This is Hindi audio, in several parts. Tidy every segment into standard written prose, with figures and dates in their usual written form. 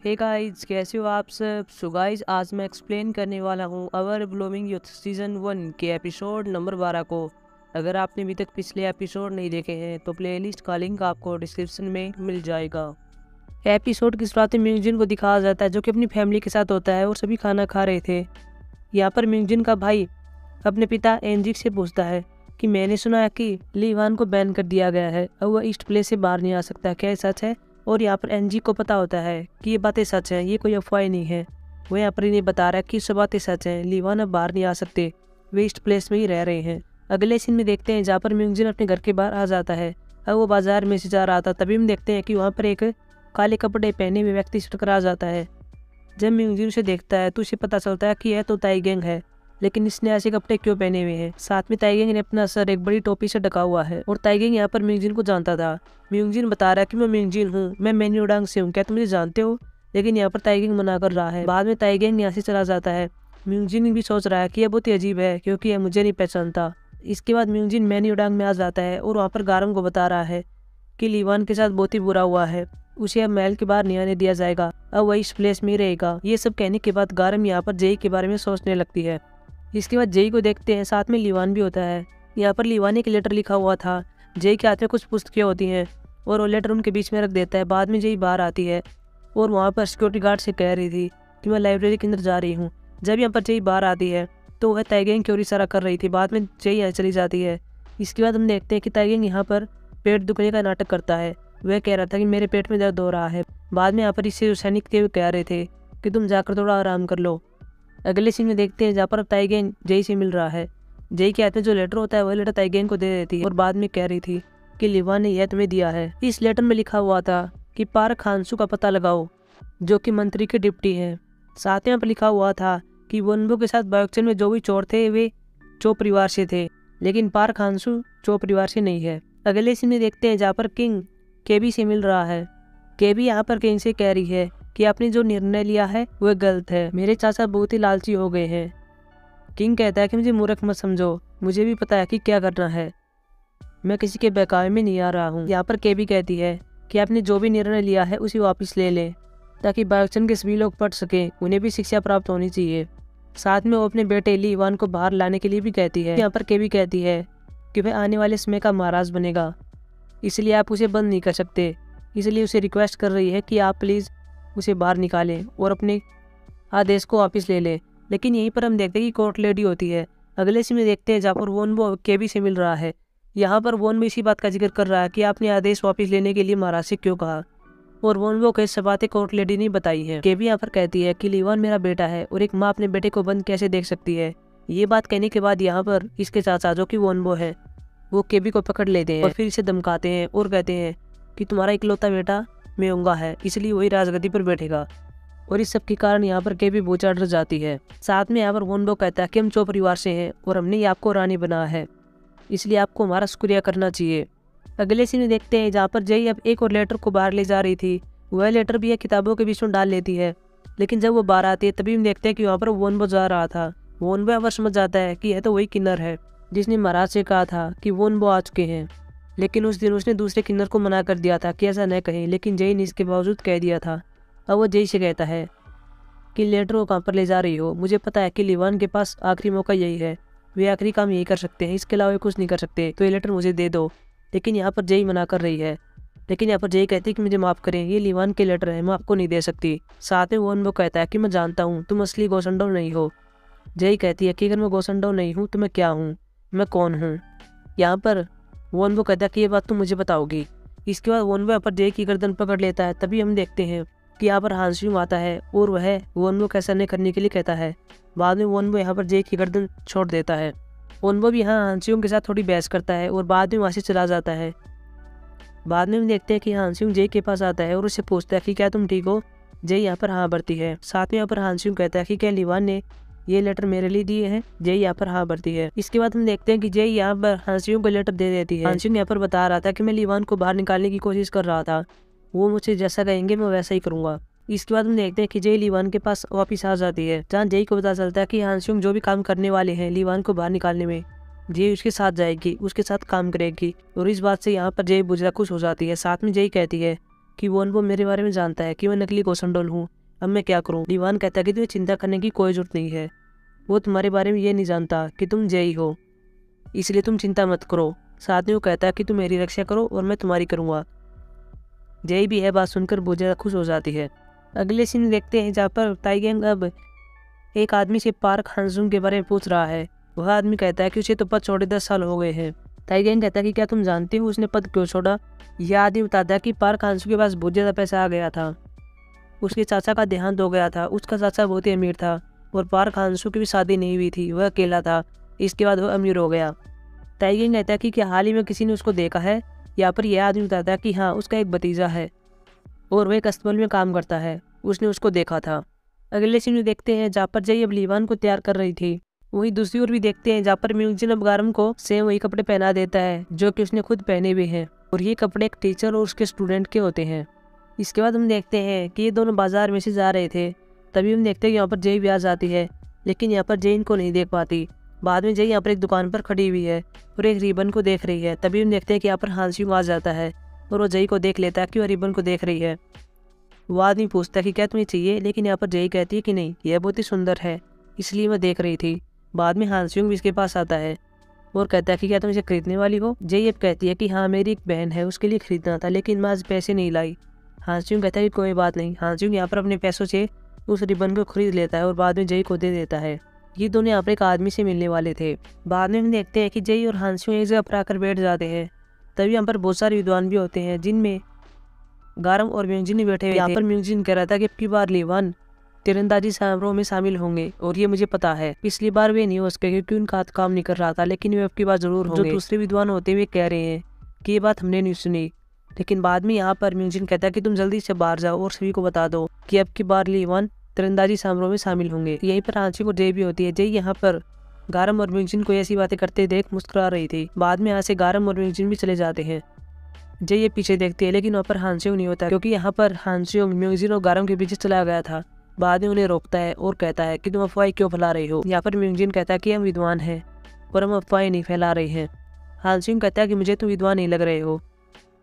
हे गाइस, कैसे हो आप सब। सो गाइस, आज मैं एक्सप्लेन करने वाला हूँ अवर ब्लूमिंग यूथ सीज़न 1 के एपिसोड नंबर 12 को। अगर आपने अभी तक पिछले एपिसोड नहीं देखे हैं तो प्लेलिस्ट का लिंक आपको डिस्क्रिप्शन में मिल जाएगा। एपिसोड की शुरुआत में म्यूजिन को दिखाया जाता है जो कि अपनी फैमिली के साथ होता है और सभी खाना खा रहे थे। यहाँ पर म्यूजिन का भाई अपने पिता एंजिक से पूछता है कि मैंने सुना है कि लीवान को बैन कर दिया गया है और वह ईस्ट प्लेस से बाहर नहीं आ सकता, क्या ये सच है। और यहाँ पर एनजी को पता होता है कि ये बातें सच हैं, ये कोई अफवाह नहीं है। वो यहाँ पर इन्हें बता रहा है कि सब बातें सच हैं, लीवान अब बाहर नहीं आ सकते, वे ईस्ट प्लेस में ही रह रहे हैं। अगले सीन में देखते हैं जहाँ पर म्यूजिन अपने घर के बाहर आ जाता है और वो बाजार में से जा रहा था। तभी हम देखते हैं कि वहाँ पर एक काले कपड़े पहने हुए व्यक्ति से टकरा जाता है। जब म्यूजिन उसे देखता है तो उसे पता चलता है कि यह तो ताइगेंग है, लेकिन इसने ऐसे कपड़े क्यों पहने हुए हैं। साथ में ताइगेंग ने अपना सर एक बड़ी टोपी से ढका हुआ है और ताइगेंग यहाँ पर म्यूजिन को जानता था। म्यूजिन बता रहा है कि मैं म्यूजिन हूँ, मैं मेन्यूडांग से हूँ, क्या तुम मुझे जानते हो। लेकिन यहाँ पर ताइगेंग मना कर रहा है। बाद में ताइगेंग यहाँ से चला जाता है। म्यूजिन भी सोच रहा है कि यह बहुत ही अजीब है क्योंकि यह मुझे नहीं पहचानता। इसके बाद म्यूजिन मेन्यूडांग में आ जाता है और वहाँ पर गारम को बता रहा है कि लीवान के साथ बहुत ही बुरा हुआ है, उसे अब महल के बाहर नहीं आने दिया जाएगा, अब वह इस प्लेस में ही रहेगा। ये सब कहने के बाद गारम यहाँ पर जेई के बारे में सोचने लगती है। इसके बाद जेई को देखते हैं, साथ में लीवान भी होता है। यहाँ पर लीवान एक लेटर लिखा हुआ था। जेई के हाथ में कुछ पुस्तकें होती हैं और वो लेटर उनके बीच में रख देता है। बाद में जेई बाहर आती है और वहाँ पर सिक्योरिटी गार्ड से कह रही थी कि मैं लाइब्रेरी के अंदर जा रही हूँ। जब यहाँ पर जेई बाहर आती है तो वह ताइगेंग की ओर इशारा कर रही थी। बाद में जेई यहाँ चली जाती है। इसके बाद हम देखते हैं कि ताइगेंग यहाँ पर पेट दुखने का नाटक करता है। वह कह रहा था कि मेरे पेट में दर्द हो रहा है। बाद में यहाँ पर इससे सैनिक थे, कह रहे थे कि तुम जाकर थोड़ा आराम कर लो। अगले सीन में देखते हैं जहाँ पर अब ताइगेंग जेई से मिल रहा है। जेई के हाथ में जो लेटर होता है वह लेटर ताइगेंग को दे देती है और बाद में कह रही थी कि लीवान ने यह तुम्हें दिया है। इस लेटर में लिखा हुआ था कि पार्क हांसू का पता लगाओ जो कि मंत्री के डिप्टी है। साथ में यहाँ पर लिखा हुआ था कि वनबो के साथ बायोक्चन में जो भी चोर थे वे चो परिवार से थे, लेकिन पार्क हांसू चो परिवार से नहीं है। अगले सीन में देखते हैं जहाँ पर किंग केबी से मिल रहा है। केबी यहाँ पर किंग से कह रही है कि आपने जो निर्णय लिया है वह गलत है, मेरे चाचा बहुत ही लालची हो गए हैं। किंग कहता है कि मुझे मूर्ख मत समझो, मुझे भी पता है कि क्या करना है, मैं किसी के बहकावे में नहीं आ रहा हूँ। यहाँ पर केबी कहती है कि आपने जो भी निर्णय लिया है उसे वापस ले लें ताकि बायोक्चन के सभी लोग पढ़ सकें, उन्हें भी शिक्षा प्राप्त होनी चाहिए। साथ में वो अपने बेटे लीवान को बाहर लाने के लिए भी कहती है। यहाँ पर केबी कहती है कि वह आने वाले समय का महाराज बनेगा, इसलिए आप उसे बंद नहीं कर सकते। इसलिए उसे रिक्वेस्ट कर रही है कि आप प्लीज़ उसे बाहर निकालें और अपने आदेश को वापस ले लें। लेकिन यहीं पर हम देखते हैं कि कोर्ट लेडी होती है। अगले सीन में देखते हैं जहाँ पर वोनबो केबी से मिल रहा है। यहाँ पर वोनबो इसी बात का जिक्र कर रहा है कि आपने आदेश वापस लेने के लिए महाराज से क्यों कहा, और वोनबो को सब बातें कोर्ट लेडी ने बताई है। केबी यहाँ पर कहती है कि लीवान मेरा बेटा है और एक माँ अपने बेटे को बंद कैसे देख सकती है। ये बात कहने के बाद यहाँ पर इसके चाचा जो कि वोनबो है वो केबी को पकड़ लेते हैं और फिर इसे धमकाते हैं और कहते हैं कि तुम्हारा इकलौता बेटा मेउंगा है, इसलिए वही राजगद्दी पर बैठेगा। और इस सब के कारण यहाँ पर केबी बहुत डर जाती है। साथ में यहाँ पर वोनबो कहता है कि हम चो परिवार से हैं और हमने ही आपको रानी बनाया है, इसलिए आपको हमारा शुक्रिया करना चाहिए। अगले सीन में देखते हैं जहाँ पर जेई अब एक और लेटर को बाहर ले जा रही थी। वह लेटर भी किताबों के बीच में डाल लेती है, लेकिन जब वो बाहर आती है तभी हम देखते हैं कि वहाँ पर वोनबो जा रहा था। वोनबो यहाँ पर समझ जाता है कि यह तो वही किन्नर है जिसने महाराज से कहा था कि वोनबो आ चुके हैं, लेकिन उस दिन उसने दूसरे किन्नर को मना कर दिया था कि ऐसा न कहें, लेकिन जेई ने इसके बावजूद कह दिया था। अब वो जेई से कहता है कि लेटर को कहाँ पर ले जा रही हो, मुझे पता है कि लीवान के पास आखिरी मौका यही है, वे आखिरी काम यही कर सकते हैं, इसके अलावा कुछ नहीं कर सकते, तो ये लेटर मुझे दे दो। लेकिन यहाँ पर जेई मना कर रही है। लेकिन यहाँ पर जेई कहती है कि मुझे माफ़ करें, ये लीवान के लेटर है, मैं आपको नहीं दे सकती। साथ में वोनबो कहता है कि मैं जानता हूँ तुम असली गोसंडो नहीं हो। जेई कहती है कि अगर मैं गोसंडो नहीं हूँ तो मैं क्या हूँ, मैं कौन हूँ। यहाँ पर वोनबो कहता है कि ये बात तुम मुझे बताओगी। इसके बाद वोनबो यहाँ पर जेई की गर्दन पकड़ लेता है। तभी हम देखते हैं कि यहाँ पर हांस्यूम आता है और वह वोनबो को ऐसा नहीं करने के लिए कहता है। बाद में वोनबो यहाँ पर जेई की गर्दन छोड़ देता है। वोनबो भी यहाँ हांस्यूम के साथ थोड़ी बहस करता है और बाद में वहाँ से चला जाता है। बाद में हम देखते हैं कि हांस्यूम जेई के पास आता है और उससे पूछता है कि क्या तुम ठीक हो। जेई यहाँ पर हाँ भरती है। साथ में यहाँ पर हांस्यूम कहता है कि क्या लीवान ने ये लेटर मेरे लिए दिए हैं। जेई यहाँ पर हाँ भरती है। इसके बाद हम देखते हैं कि जेई यहाँ पर हांस्यूम को लेटर दे देती है। हांस्यूम यहाँ पर बता रहा था कि मैं लीवान को बाहर निकालने की कोशिश कर रहा था, वो मुझे जैसा कहेंगे मैं वैसा ही करूँगा। इसके बाद हम देखते हैं कि जेई लीवान के पास वापस आ जाती है, जहाँ जेई को पता चलता है कि हांस्यूम जो भी काम करने वाले हैं लीवान को बाहर निकालने में, जेई उसके साथ जाएगी, उसके साथ काम करेगी। और इस बात से यहाँ पर जेई बुझरा खुश हो जाती है। साथ में जेई कहती है कि वो मेरे बारे में जानता है कि मैं नकली कोसंडोल हूँ। अब मैं क्या करूँ? लीवान कहता है कि तुम्हें चिंता करने की कोई ज़रूरत नहीं है, वो तुम्हारे बारे में ये नहीं जानता कि तुम जेई हो, इसलिए तुम चिंता मत करो। साथ में वो कहता है कि तुम मेरी रक्षा करो और मैं तुम्हारी करूँगा। जेई भी है बात सुनकर बहुत ज़्यादा खुश हो जाती है। अगले सीन देखते हैं जहाँ पर ताइगेंग अब एक आदमी से पार्क हांसुंग के बारे में पूछ रहा है। वह आदमी कहता है कि उसे तो पद छोड़े 10 साल हो गए हैं। ताइगेंग कहता है कि क्या तुम जानते हो उसने पद क्यों छोड़ा? यह आदमी बताता है कि पार्क हांसुंग के पास बहुत ज़्यादा पैसा आ गया था, उसके चाचा का देहांत हो गया था। उसका चाचा बहुत ही अमीर था और पार्क हांसुंग की भी शादी नहीं हुई थी, वह अकेला था। इसके बाद वह अमीर हो गया। ताइगेंग कहता है कि क्या हाल ही में किसी ने उसको देखा है? यहाँ पर यह आदमी बताता है कि हाँ, उसका एक भतीजा है और वह एक अस्पताल में काम करता है, उसने उसको देखा था। अगले सीन में देखते हैं जहाँ पर जय अब लीवान को तैयार कर रही थी। वहीं दूसरी ओर भी देखते हैं जहाँ पर म्यूजिन अब गारम को सेम वही कपड़े पहना देता है जो कि उसने खुद पहने हुए हैं, और ये कपड़े एक टीचर और उसके स्टूडेंट के होते हैं। इसके बाद हम देखते हैं कि ये दोनों बाजार में से जा रहे थे। तभी हम देखते हैं यहाँ पर जय भी आ जाती है, लेकिन यहाँ पर जय इनको नहीं देख पाती। बाद में जय यहाँ पर एक दुकान पर खड़ी हुई है और एक रिबन को देख रही है। तभी हम देखते हैं कि यहाँ पर हांसिंग आ जाता है और वो जय को देख लेता है कि वह रिबन को देख रही है। वो आदमी पूछता है कि क्या तुम्हें चाहिए, लेकिन यहाँ पर जय कहती है कि नहीं, यह बहुत ही सुंदर है, इसलिए मैं देख रही थी। बाद में हांसिंग भी इसके पास आता है और कहता है कि क्या तुम इसे खरीदने वाली हो? जय अब कहती है कि हाँ, मेरी एक बहन है, उसके लिए खरीदना था, लेकिन मैं आज पैसे नहीं लाई। हांसिंग कहता है कि कोई बात नहीं। हांसिंग यहाँ पर अपने पैसों से उस रिबन को खरीद लेता है और बाद में जय को दे देता है। ये दोनों यहाँ पर एक आदमी से मिलने वाले थे। बाद में हम देखते हैं कि जय और हांसिंग एक जगह पर आकर बैठ जाते हैं। तभी यहाँ पर बहुत सारे विद्वान भी होते हैं, जिनमें गारम और म्यूजिन भी बैठे हुए थे। यहाँ पर म्यूजिन कह रहा था कि अब की बार लीवान तीरंदाजी समारोह में शामिल होंगे, और ये मुझे पता है। पिछली बार वे नहीं हो सके क्योंकि उनका हाथ काम नहीं कर रहा था, लेकिन वे अब की बार जरूर होंगे। जो दूसरे विद्वान होते हुए कह रहे हैं कि ये बात हमने नहीं सुनी, लेकिन बाद में यहाँ पर म्यूजिन कहता है कि तुम जल्दी से बाहर जाओ और सभी को बता दो कि अब की बार लीवान तीरंदाजी समारोह में शामिल होंगे। यहीं पर हांसिंग और जय भी होती है। जय यहाँ पर गारम और म्यूजिन को ऐसी बातें करते देख मुस्कुरा रही थी। बाद में यहाँ से गारम और म्यूजिन भी चले जाते हैं। जय ये पीछे देखती है, लेकिन वहाँ पर हांसिंग नहीं होता, क्योंकि यहाँ पर हांसिंग म्यूजिन और गारम के पीछे चला गया था। बाद में उन्हें रोकता है और कहता है कि तुम अफवाहें क्यों फैला रही हो? यहाँ पर म्यूजिन कहता है कि हम विद्वान हैं और हम अफवाहें नहीं फैला रहे हैं। हांसिंग कहता है कि मुझे तुम विद्वान नहीं लग रहे हो।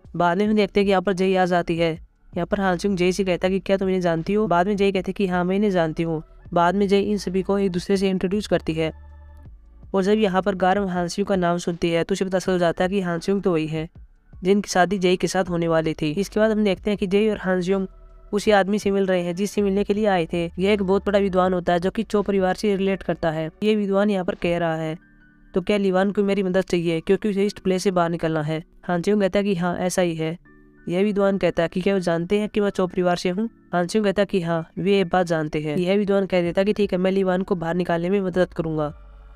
बाद में हम देखते हैं कि यहाँ पर जय आ जाती है। यहाँ पर हांसिंग जय से कहता है कि क्या तुम इन्हें जानती हो? बाद में जय कहते हैं कि हाँ, मैं इन्हें जानती हूँ। बाद में जय इन सभी को एक दूसरे से इंट्रोड्यूस करती है, और जब यहाँ पर गारम हांसिंग का नाम सुनती है तो उसे पता चल जाता है कि हांसिंग तो वही है जिनकी शादी जय के साथ होने वाली थी। इसके बाद हम देखते हैं कि जय और हांसिंग उसी आदमी से मिल रहे हैं जिससे मिलने के लिए आए थे। यह एक बहुत बड़ा विद्वान होता है जो कि चो परिवार से रिलेट करता है। ये विद्वान यहाँ पर कह रहा है, तो क्या लीवान को मेरी मदद चाहिए क्योंकि उसे इस प्लेस से बाहर निकलना है? हांसिंग कहता है कि हाँ, ऐसा ही है। यह विद्वान कहता है कि क्या वो जानते हैं कि मैं चो परिवार से हूँ? हांसिंग कहता है कि हाँ, वे ये बात जानते हैं। यह विद्वान कह देता है कि ठीक है, मैं लीवान को बाहर निकालने में मदद करूंगा।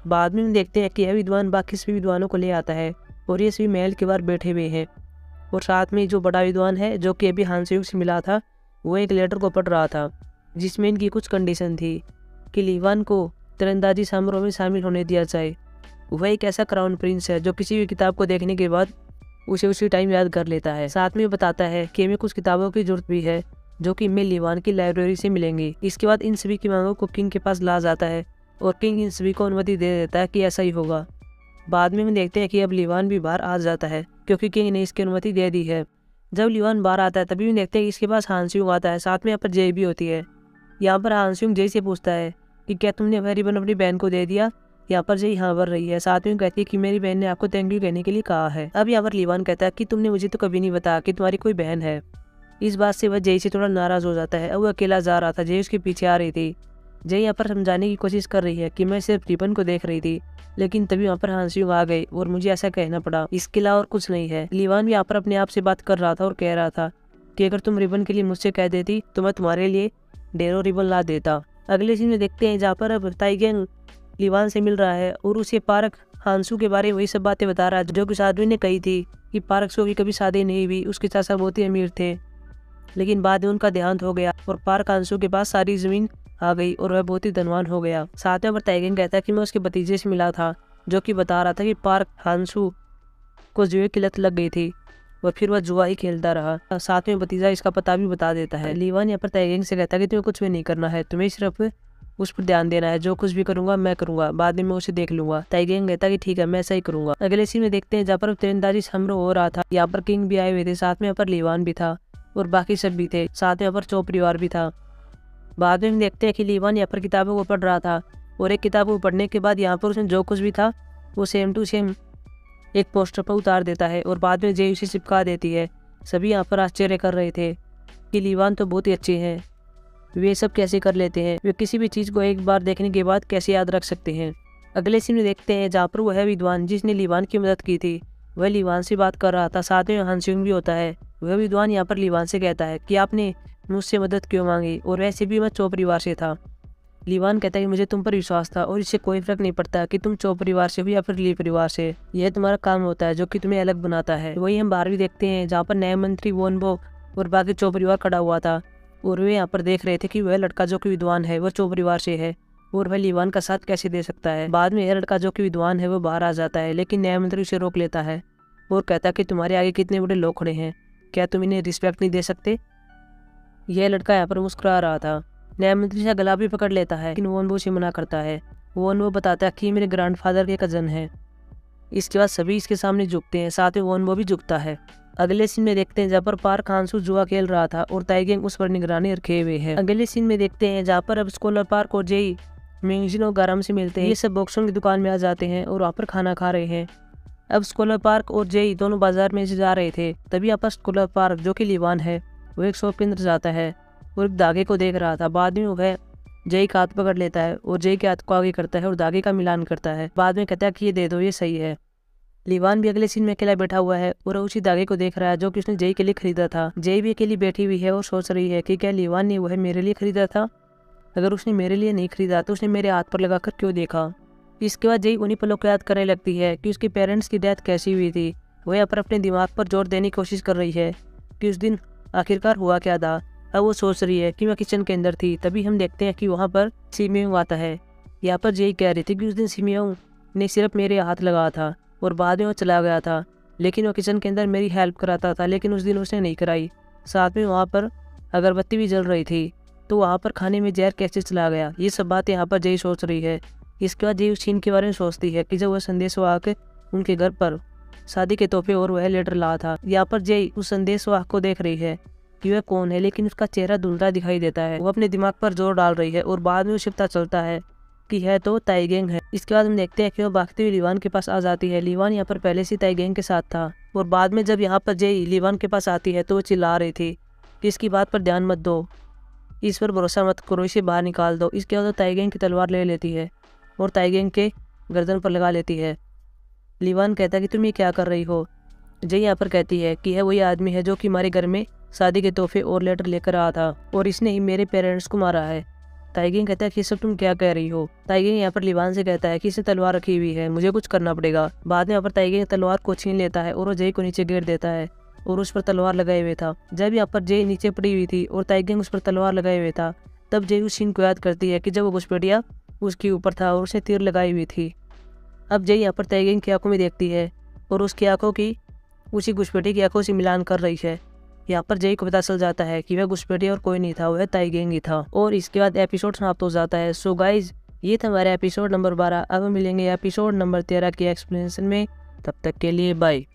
बाद में हम देखते हैं कि यह विद्वान बाकी सभी विद्वानों को ले आता है और ये सभी महल के बाहर बैठे हुए हैं, और साथ में जो बड़ा विद्वान है जो कि अभी हांसिंग से मिला था, वो एक लेटर को पढ़ रहा था जिसमें इनकी कुछ कंडीशन थी कि लीवान को तीरंदाजी समारोह में शामिल होने दिया जाए। वह एक ऐसा क्राउन प्रिंस है जो किसी भी किताब को देखने के बाद उसे उसी टाइम याद कर लेता है। साथ में बताता है कि हमें कुछ किताबों की जरूरत भी है जो कि हमें लीवान की लाइब्रेरी से मिलेंगी। इसके बाद इन सभी की मांगों को किंग के पास ला जाता है और किंग इन सभी को अनुमति दे देता है कि ऐसा ही होगा। बाद में हम देखते हैं कि अब लीवान भी बाहर आ जाता है क्योंकि किंग ने इसकी अनुमति दे दी है। जब लीवान बाहर आता है तभी हम देखते हैं कि इसके पास हांसिंग आता है। साथ में यहाँ पर जय भी होती है। यहाँ पर हांसिंग जय से पूछता है कि क्या तुमने वह रिबन अपनी बहन को दे दिया? यहाँ पर जय हाँ भर रही है। साथ में कहती है कि मेरी बहन ने आपको थैंक यू कहने के लिए कहा है। अब यहाँ पर लीवान कहता है कि तुमने मुझे तो कभी नहीं बताया कि तुम्हारी कोई बहन है। इस बात से वह जय से थोड़ा नाराज हो जाता है। अब वो अकेला जा रहा था, जय उसके पीछे आ रही थी। जय यहाँ पर समझाने की कोशिश कर रही है कि मैं सिर्फ रिबन को देख रही थी, लेकिन तभी वहाँ पर हांसिंग आ गई और मुझे ऐसा कहना पड़ा, इसके अलावा और कुछ नहीं है। लीवान भी यहाँ पर अपने आप से बात कर रहा था और कह रहा था कि अगर तुम रिबन के लिए मुझसे कह देती तो मैं तुम्हारे लिए ढेरों रिबन ला देता। अगले सीन में देखते हैं जहाँ पर अब ताइगेंग लीवान से मिल रहा है और उसे पार्क हांसू के बारे में वही सब बातें बता रहा है जो कि उस आदमी ने कही थी कि पार्क सो की कभी शादी नहीं हुई, उसके चाचा बहुत ही अमीर थे, लेकिन बाद में उनका देहांत हो गया और पार्क हांसू के पास सारी जमीन आ गई और वह बहुत ही धनवान हो गया। साथ में ताइगेंग कहता है कि मैं उसके भतीजे से मिला था जो कि बता रहा था कि पार्क हांसू को जुए की लत लग गई थी और फिर वह जुआ ही खेलता रहा। साथ में भतीजा इसका पता भी बता देता है। लीवान यहाँ पर ताइगेंग से कहता है कि तुम्हें कुछ भी नहीं करना है, तुम्हें सिर्फ उस पर ध्यान देना है, जो कुछ भी करूंगा मैं करूंगा, बाद में मैं उसे देख लूंगा। ताइगेंग कहता है कि ठीक है, मैं ऐसा ही करूंगा। अगले सीन में देखते हैं जहाँ पर तीरंदाजी समारोह हो रहा था। यहाँ पर किंग भी आए हुए थे, साथ में यहाँ पर लीवान भी था। और बाकी सब भी थे, साथ में यहाँ पर चो परिवार भी था। बाद में हम देखते हैं कि लीवान यहाँ पर किताबों को पढ़ रहा था और एक किताब को पढ़ने के बाद यहाँ पर उसने जो कुछ भी था वो सेम टू सेम एक पोस्टर पर उतार देता है और बाद में जेई उसे चिपका देती है। सभी यहाँ पर आश्चर्य कर रहे थे कि लीवान तो बहुत ही अच्छे हैं, वे सब कैसे कर लेते हैं, वे किसी भी चीज़ को एक बार देखने के बाद कैसे याद रख सकते हैं। अगले सीन में देखते हैं जहाँ पर वह विद्वान जिसने लीवान की मदद की थी वह लीवान से बात कर रहा था, साथ में हांसिंग भी होता है। वह विद्वान यहाँ पर लीवान से कहता है कि आपने मुझसे मदद क्यों मांगी, और वैसे भी मैं चो परिवार से था। लीवान कहता है कि मुझे तुम पर विश्वास था और इससे कोई फर्क नहीं पड़ता कि तुम चो परिवार से हो या फिर ली परिवार से, यह तुम्हारा काम होता है जो कि तुम्हें अलग बनाता है। वही हम बाहर भी देखते हैं जहाँ पर न्याय मंत्री वोनबो और बाकी चो परिवार खड़ा हुआ था और वे यहाँ पर देख रहे थे कि वह लड़का जो कि विद्वान है वह चो परिवार से है और वह लीवान का साथ कैसे दे सकता है। बाद में यह लड़का जो कि विद्वान है वो बाहर आ जाता है, लेकिन न्याय मंत्री उसे रोक लेता है और कहता है कि तुम्हारे आगे कितने बड़े लोग खड़े हैं, क्या तुम इन्हें रिस्पेक्ट नहीं दे सकते। यह लड़का यहाँ पर मुस्कुरा रहा था। न्याय मंत्री से गला भी पकड़ लेता है लेकिन वोनबो उसे मना करता है। वोनबो बताता है कि मेरे ग्रैंडफादर के कजन है। इसके बाद सभी इसके सामने झुकते हैं, साथ में वोनबो भी झुकता है। अगले सीन में देखते हैं जहाँ पर पार्क हांसू जुआ खेल रहा था और ताइगेंग उस पर निगरानी रखे हुए है। अगले सीन में देखते हैं जहाँ पर अब स्कॉलर पार्क और जेई मिंगजिन और गारम से मिलते हैं। ये सब बॉक्सों की दुकान में आ जाते हैं और वहाँ पर खाना खा रहे हैं। अब स्कॉलर पार्क और जेई दोनों बाजार में से जा रहे थे, तभी यहाँ पर स्कॉलर पार्क जो कि लीवान है वो एक शॉप के अंदर जाता है और एक धागे को देख रहा था। बाद में वह जेई का हाथ पकड़ लेता है और जेई के हाथ को आगे करता है और धागे का मिलान करता है। बाद में कहता है कि ये दे दो, ये सही है। लीवान भी अगले सीन में अकेला बैठा हुआ है और उसी धागे को देख रहा है जो कि उसने जेई के लिए खरीदा था। जेई भी अकेली बैठी हुई है और सोच रही है कि क्या लीवान ने वह मेरे लिए खरीदा था, अगर उसने मेरे लिए नहीं खरीदा तो उसने मेरे हाथ पर लगाकर क्यों देखा। इसके बाद जेई उन्हीं पलों को याद करने लगती है कि उसके पेरेंट्स की डेथ कैसी हुई थी। वह यहाँ पर अपने दिमाग पर जोर देने की कोशिश कर रही है कि उस दिन आखिरकार हुआ क्या था। अब वो सोच रही है कि मैं किचन के अंदर थी, तभी हम देखते हैं कि वहाँ पर सिमियोंग आता है। यहाँ पर जेई कह रही थी कि उस दिन सिमियोंग ने सिर्फ मेरे हाथ लगाया था और बाद में वो चला गया था, लेकिन वो किचन के अंदर मेरी हेल्प कराता था, लेकिन उस दिन उसने नहीं कराई। साथ में वहाँ पर अगरबत्ती भी जल रही थी, तो वहाँ पर खाने में जहर कैसे चला गया। ये सब बातें यहाँ पर जेई सोच रही है। इसके बाद जेई उस सीन के बारे में सोचती है कि जब वह संदेश आके उनके घर पर शादी के तोहफे और वह लेटर लाया था। यहाँ पर जेई उस संदेश को देख रही है कि वह कौन है, लेकिन उसका चेहरा धुंधला दिखाई देता है। वो अपने दिमाग पर जोर डाल रही है और बाद में उसे पता चलता है कि है तो ताइगेंग है। इसके बाद हम देखते हैं कि वो भागती हुई लीवान के पास आ जाती है। लीवान यहाँ पर पहले से ताइगेंग के साथ था और बाद में जब यहाँ पर जेई लीवान के पास आती है तो वो चिल्ला रही थी कि इसकी बात पर ध्यान मत दो, इस पर भरोसा मत करो, इसे बाहर निकाल दो। इसके बाद वो ताइगेंग की तलवार ले लेती है और ताइगेंग के गर्दन पर लगा लेती है। लीवान कहता है कि तुम ये क्या कर रही हो। जेई यहाँ पर कहती है कि है वही आदमी है जो कि हमारे घर में शादी के तोहफे और लेटर लेकर आया था और इसने ही मेरे पेरेंट्स को मारा है। ताइगेंग कहता है कि सब तुम क्या कह रही हो। ताइगेंग यहाँ पर लीवान से कहता है कि इसने तलवार रखी हुई है, मुझे कुछ करना पड़ेगा। बाद में यहाँ पर ताइगेंग तलवार को छीन लेता है और वो जेई को नीचे गिर देता है और उस पर तलवार लगाए हुए था। जब यहाँ पर जेई नीचे पड़ी हुई थी और ताइगेंग उस पर तलवार लगाए हुए था, तब जेई उस सीन को याद करती है कि जब वो घुसपैठिया उसके ऊपर था और उसने तीर लगाई हुई थी। अब जेई यहाँ पर ताइगेंग की आंखों में देखती है और उसकी आंखों की उसी घुसपैठी की आंखों से मिलान कर रही है। यहाँ पर जेई को पता चल जाता है कि वह घुसपैठिया और कोई नहीं था, वह ताइगेंग ही था। और इसके बाद एपिसोड समाप्त हो जाता है। सो गाइज, ये था हमारा एपिसोड नंबर 12। अब मिलेंगे एपिसोड नंबर 13 के एक्सप्लेनेशन में। तब तक के लिए बाय।